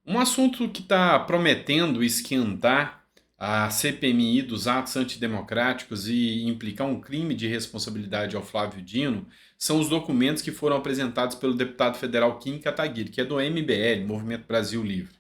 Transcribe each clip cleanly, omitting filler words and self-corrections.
Um assunto que está prometendo esquentar a CPMI dos atos antidemocráticos e implicar um crime de responsabilidade ao Flávio Dino são os documentos que foram apresentados pelo deputado federal Kim Kataguiri, que é do MBL, Movimento Brasil Livre.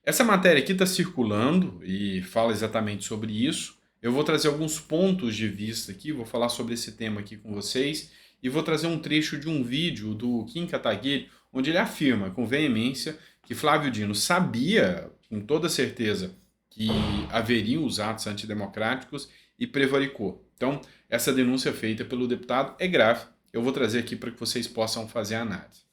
Essa matéria aqui está circulando e fala exatamente sobre isso. Eu vou trazer alguns pontos de vista aqui, vou falar sobre esse tema aqui com vocês e vou trazer um trecho de um vídeo do Kim Kataguiri, onde ele afirma com veemência que Flávio Dino sabia, com toda certeza, que haveriam os atos antidemocráticos e prevaricou. Então, essa denúncia feita pelo deputado é grave. Eu vou trazer aqui para que vocês possam fazer a análise.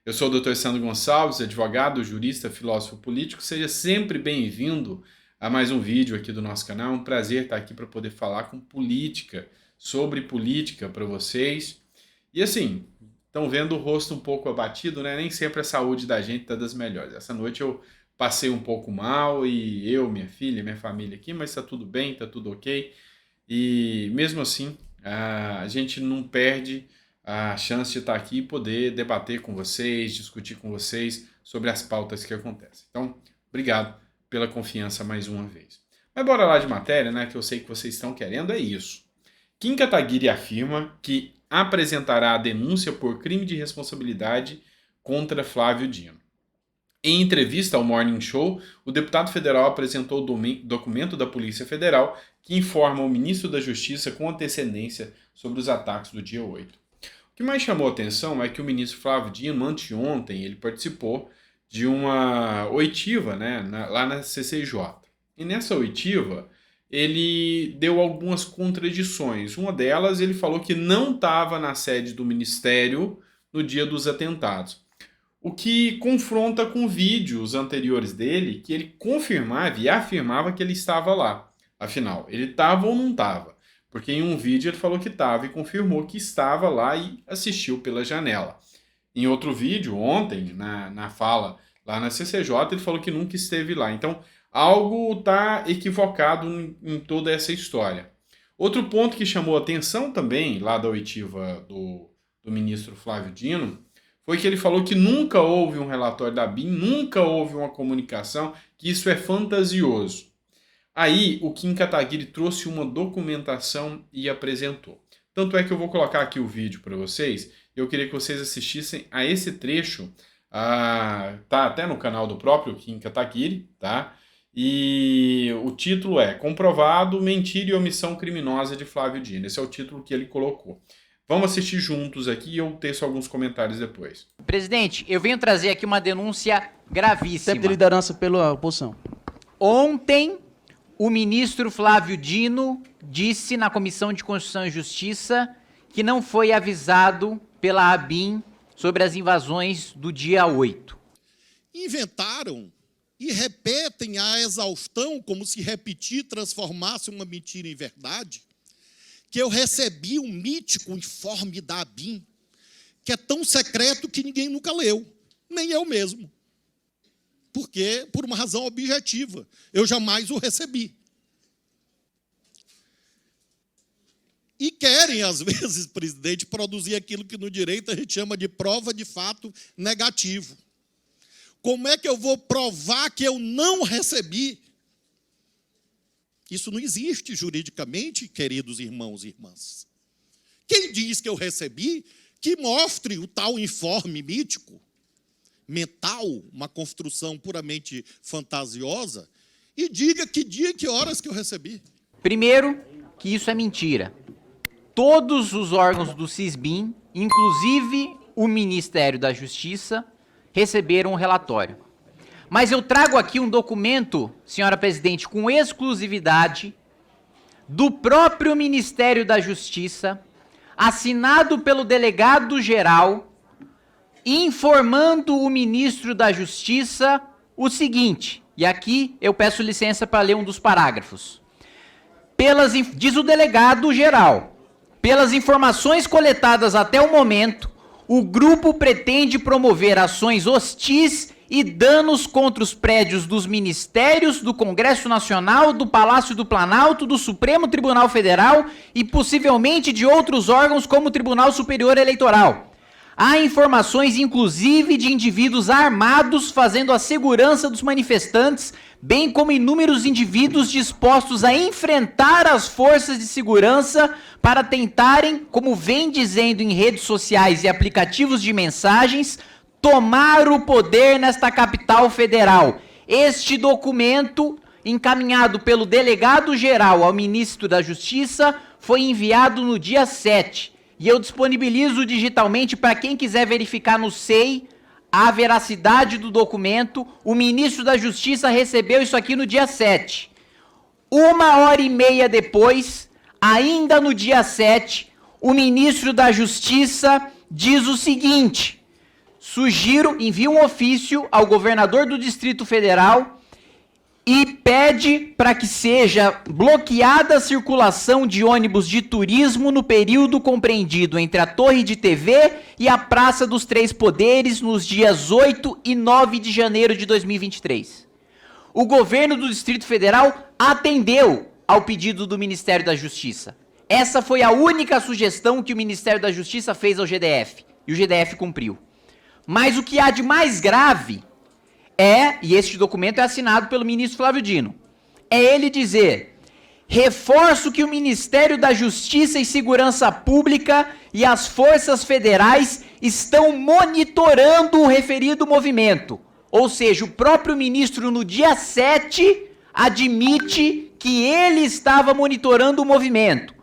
Eu sou o Dr. Sandro Gonçalves, advogado, jurista, filósofo político. Seja sempre bem-vindo a mais um vídeo aqui do nosso canal. É um prazer estar aqui para poder falar com política, sobre política para vocês. E assim, estão vendo o rosto um pouco abatido, né? Nem sempre a saúde da gente está das melhores. Essa noite eu passei um pouco mal e eu, minha filha, minha família aqui, mas está tudo bem, está tudo ok. E mesmo assim, a gente não perde a chance de estar aqui e poder debater com vocês, discutir com vocês sobre as pautas que acontecem. Então, obrigado pela confiança mais uma vez. Mas bora lá de matéria, né? Que eu sei que vocês estão querendo, é isso. Kim Kataguiri afirma que apresentará a denúncia por crime de responsabilidade contra Flávio Dino. Em entrevista ao Morning Show, o deputado federal apresentou o documento da Polícia Federal que informa o ministro da Justiça com antecedência sobre os ataques do dia 8. O que mais chamou a atenção é que o ministro Flávio Dino, anteontem, ele participou de uma oitiva, né, lá na CCJ. E nessa oitiva, ele deu algumas contradições. Uma delas, ele falou que não estava na sede do ministério no dia dos atentados. O que confronta com vídeos anteriores dele, que ele confirmava e afirmava que ele estava lá. Afinal, ele estava ou não estava? Porque em um vídeo ele falou que estava e confirmou que estava lá e assistiu pela janela. Em outro vídeo, ontem, na fala lá na CCJ, ele falou que nunca esteve lá. Então, algo está equivocado em toda essa história. Outro ponto que chamou a atenção também, lá da oitiva do ministro Flávio Dino, foi que ele falou que nunca houve um relatório da BIM, nunca houve uma comunicação, que isso é fantasioso. Aí o Kim Kataguiri trouxe uma documentação e apresentou. Tanto é que eu vou colocar aqui o vídeo para vocês. Eu queria que vocês assistissem a esse trecho. Tá até no canal do próprio Kim Kataguiri, tá? E o título é Comprovado Mentira e Omissão Criminosa de Flávio Dino. Esse é o título que ele colocou. Vamos assistir juntos aqui e eu teço alguns comentários depois. Presidente, eu venho trazer aqui uma denúncia gravíssima. Tempo de liderança pela oposição. Ontem, o ministro Flávio Dino disse na Comissão de Constituição e Justiça que não foi avisado pela ABIN sobre as invasões do dia 8. Inventaram e repetem a exaustão, como se repetir transformasse uma mentira em verdade, que eu recebi um mítico informe da ABIN, que é tão secreto que ninguém nunca leu, nem eu mesmo. Porque, por uma razão objetiva, eu jamais o recebi. E querem, às vezes, presidente, produzir aquilo que no direito a gente chama de prova de fato negativo. Como é que eu vou provar que eu não recebi? Isso não existe juridicamente, queridos irmãos e irmãs. Quem diz que eu recebi, que mostre o tal informe mítico, mental, uma construção puramente fantasiosa, e diga que dia e que horas que eu recebi. Primeiro, que isso é mentira. Todos os órgãos do CISBIM, inclusive o Ministério da Justiça, receberam um relatório. Mas eu trago aqui um documento, senhora presidente, com exclusividade do próprio Ministério da Justiça, assinado pelo delegado-geral, informando o ministro da Justiça o seguinte, e aqui eu peço licença para ler um dos parágrafos. Diz o delegado-geral, pelas informações coletadas até o momento, o grupo pretende promover ações hostis e danos contra os prédios dos ministérios, do Congresso Nacional, do Palácio do Planalto, do Supremo Tribunal Federal e possivelmente de outros órgãos como o Tribunal Superior Eleitoral. Há informações, inclusive, de indivíduos armados fazendo a segurança dos manifestantes, bem como inúmeros indivíduos dispostos a enfrentar as forças de segurança para tentarem, como vem dizendo em redes sociais e aplicativos de mensagens, tomar o poder nesta capital federal. Este documento, encaminhado pelo delegado-geral ao ministro da Justiça, foi enviado no dia 7. E eu disponibilizo digitalmente para quem quiser verificar no SEI a veracidade do documento. O ministro da Justiça recebeu isso aqui no dia 7. 1h30 depois, ainda no dia 7, o ministro da Justiça diz o seguinte: envia um ofício ao governador do Distrito Federal e pede para que seja bloqueada a circulação de ônibus de turismo no período compreendido entre a Torre de TV e a Praça dos Três Poderes nos dias 8 e 9 de janeiro de 2023. O governo do Distrito Federal atendeu ao pedido do Ministério da Justiça. Essa foi a única sugestão que o Ministério da Justiça fez ao GDF, e o GDF cumpriu. Mas o que há de mais grave e este documento é assinado pelo ministro Flávio Dino, é ele dizer: reforço que o Ministério da Justiça e Segurança Pública e as forças federais estão monitorando o referido movimento. Ou seja, o próprio ministro no dia 7 admite que ele estava monitorando o movimento.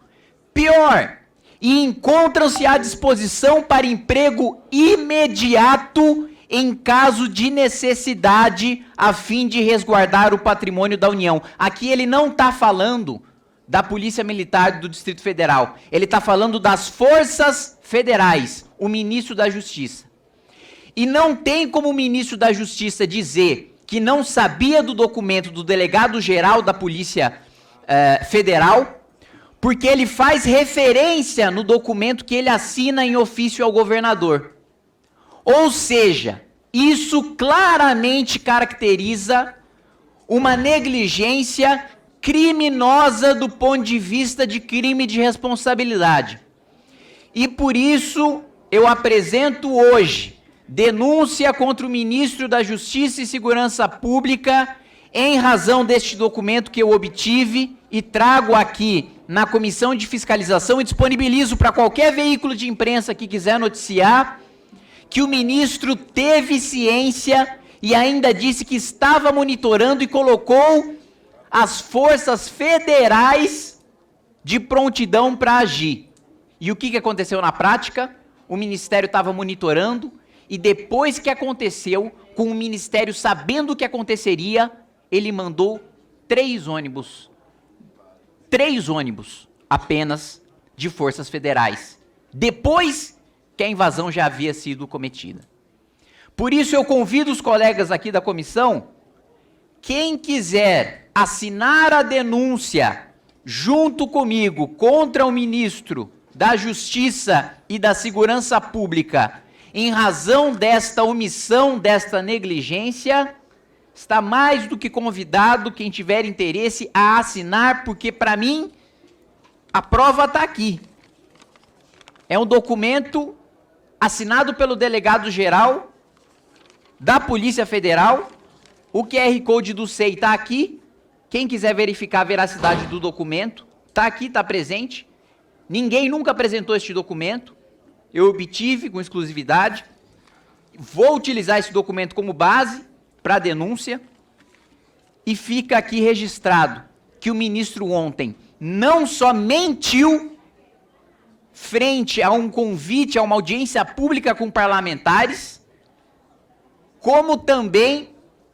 Pior, e encontram-se à disposição para emprego imediato em caso de necessidade, a fim de resguardar o patrimônio da União. Aqui ele não está falando da Polícia Militar do Distrito Federal. Ele está falando das forças federais, o ministro da Justiça. E não tem como o ministro da Justiça dizer que não sabia do documento do delegado-geral da Polícia Federal, porque ele faz referência no documento que ele assina em ofício ao governador. Ou seja, isso claramente caracteriza uma negligência criminosa do ponto de vista de crime de responsabilidade. E por isso eu apresento hoje denúncia contra o ministro da Justiça e Segurança Pública em razão deste documento que eu obtive e trago aqui na Comissão de Fiscalização e disponibilizo para qualquer veículo de imprensa que quiser noticiar que o ministro teve ciência e ainda disse que estava monitorando e colocou as forças federais de prontidão para agir. E o que aconteceu na prática? O ministério estava monitorando e depois que aconteceu, com o ministério sabendo o que aconteceria, ele mandou 3 ônibus. 3 ônibus apenas de forças federais. Depois que a invasão já havia sido cometida. Por isso eu convido os colegas aqui da comissão, quem quiser assinar a denúncia junto comigo contra o ministro da Justiça e da Segurança Pública em razão desta omissão, desta negligência, está mais do que convidado quem tiver interesse a assinar, porque para mim a prova está aqui. É um documento assinado pelo delegado-geral da Polícia Federal, o QR Code do SEI está aqui, quem quiser verificar a veracidade do documento, está aqui, está presente, ninguém nunca apresentou este documento, eu obtive com exclusividade, vou utilizar esse documento como base para a denúncia, e fica aqui registrado que o ministro ontem não só mentiu frente a um convite a uma audiência pública com parlamentares, como também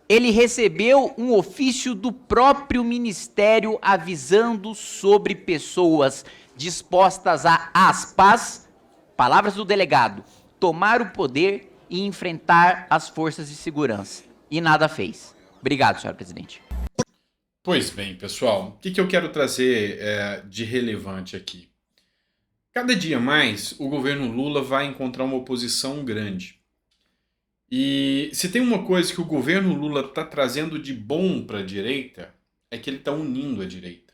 ele recebeu um ofício do próprio ministério avisando sobre pessoas dispostas a, aspas, palavras do delegado, tomar o poder e enfrentar as forças de segurança. E nada fez. Obrigado, senhor presidente. Pois bem, pessoal, o que eu quero trazer de relevante aqui? Cada dia mais, o governo Lula vai encontrar uma oposição grande. E se tem uma coisa que o governo Lula está trazendo de bom para a direita, é que ele está unindo a direita.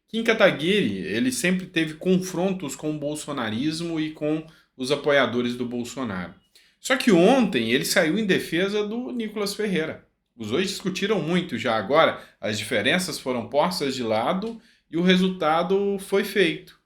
Kim Kataguiri, ele sempre teve confrontos com o bolsonarismo e com os apoiadores do Bolsonaro. Só que ontem ele saiu em defesa do Nicolas Ferreira. Os dois discutiram muito já agora, as diferenças foram postas de lado e o resultado foi feito.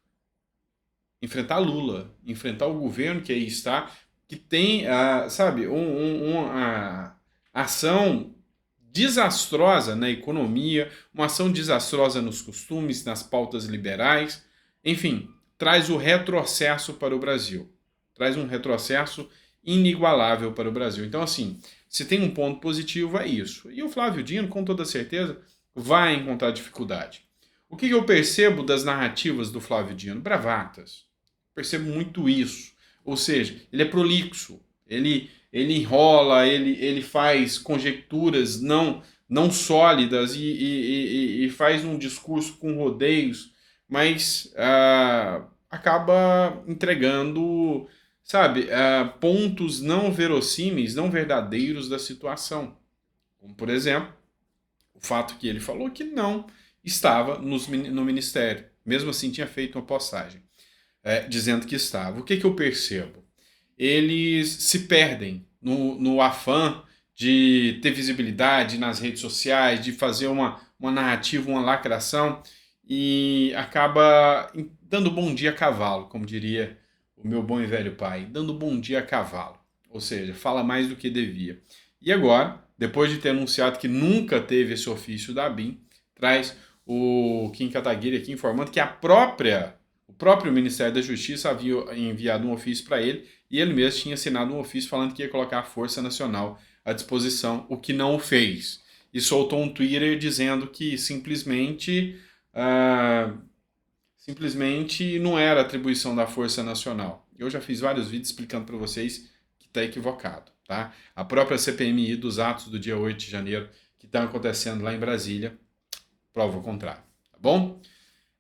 Enfrentar Lula, enfrentar o governo que aí está, que tem, sabe, uma ação desastrosa na economia, uma ação desastrosa nos costumes, nas pautas liberais, enfim, traz o retrocesso para o Brasil. Traz um retrocesso inigualável para o Brasil. Então, assim, se tem um ponto positivo é isso. E o Flávio Dino, com toda certeza, vai encontrar dificuldade. O que eu percebo das narrativas do Flávio Dino? Bravatas. Percebo muito isso. Ou seja, ele é prolixo, ele enrola, ele faz conjecturas não sólidas e faz um discurso com rodeios, mas acaba entregando, sabe, pontos não verossímeis, não verdadeiros da situação. Como, por exemplo, o fato que ele falou que não estava no ministério. Mesmo assim, tinha feito uma postagem dizendo que estava. O que eu percebo? Eles se perdem no afã de ter visibilidade nas redes sociais, de fazer uma narrativa, uma lacração, e acaba dando bom dia a cavalo, como diria o meu bom e velho pai, dando bom dia a cavalo, ou seja, fala mais do que devia. E agora, depois de ter anunciado que nunca teve esse ofício da ABIN, traz o Kim Kataguiri aqui informando que o próprio Ministério da Justiça havia enviado um ofício para ele e ele mesmo tinha assinado um ofício falando que ia colocar a Força Nacional à disposição, o que não o fez. E soltou um Twitter dizendo que simplesmente não era atribuição da Força Nacional. Eu já fiz vários vídeos explicando para vocês que está equivocado. Tá? A própria CPMI dos atos do dia 8 de janeiro que estão acontecendo lá em Brasília prova o contrário. Tá bom?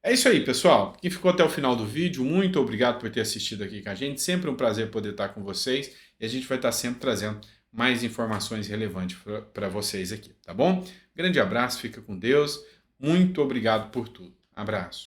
É isso aí, pessoal. Quem ficou até o final do vídeo, muito obrigado por ter assistido aqui com a gente. Sempre um prazer poder estar com vocês. E a gente vai estar sempre trazendo mais informações relevantes para vocês aqui, tá bom? Grande abraço, fica com Deus. Muito obrigado por tudo. Abraço.